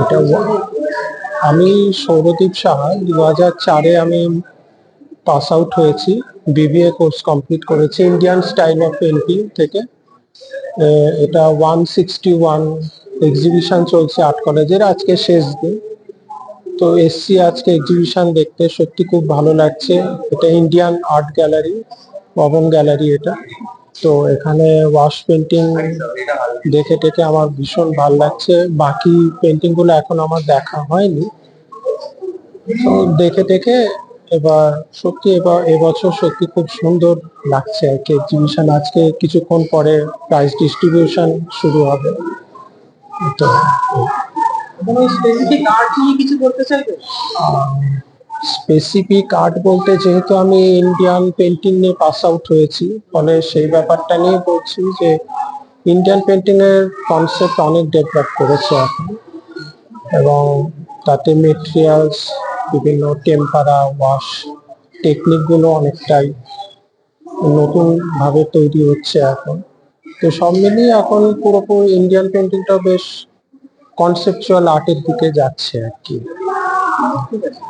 এটা আমি সৌরদীপ সাহা, 2004-এ আমি পাস আউট হয়েছি, বিবিএ কোর্স কমপ্লিট করেছি ইন্ডিয়ান স্টাইল অফ পেন্টিং থেকে। এটা 161 এক্সিবিশন চলছে আর্ট কলেজের, আজকে শেষ দিন। তো এসছি আজকে এক্সিবিশন দেখতে, সত্যি খুব ভালো লাগছে। এটা Indian art gallery, Pawan gallery এটা। তো এখানে ওয়াশ পেন্টিং দেখে টেকে আমার ভীষণ ভালো লাগছে। বাকি পেন্টিং গুলো এখন আমার দেখা হয়নি, তো দেখে টেকে এবার সত্যি এবছর সত্যি খুব সুন্দর লাগছে আর কি এক্সিবিশন। আজকে কিছুক্ষণ পরে প্রাইজ ডিস্ট্রিবিউশন শুরু হবে। তো স্পেসিফিক আর্ট নিয়ে কিছু বলতে চাইবে? স্পেসিফিক আর্ট বলতে, যেহেতু আমি ইন্ডিয়ান পেন্টিং নিয়ে পাস আউট হয়েছি, ফলে সেই ব্যাপারটা নিয়ে বলছি যে ইন্ডিয়ান পেন্টিং এর কনসেপ্ট অনেক ডেভেলপ করেছে এখন, এবং তাতে মেটেরিয়ালস, বিভিন্ন টেম্পারা, ওয়াশ টেকনিক গুলো অনেকটাই নতুন ভাবে তৈরি হচ্ছে এখন। তো সব মিলিয়ে এখন পুরোপুরি ইন্ডিয়ান পেন্টিংটা বেশ কনসেপচুয়াল আর্টের দিকে যাচ্ছে আর কি। ঠিক আছে।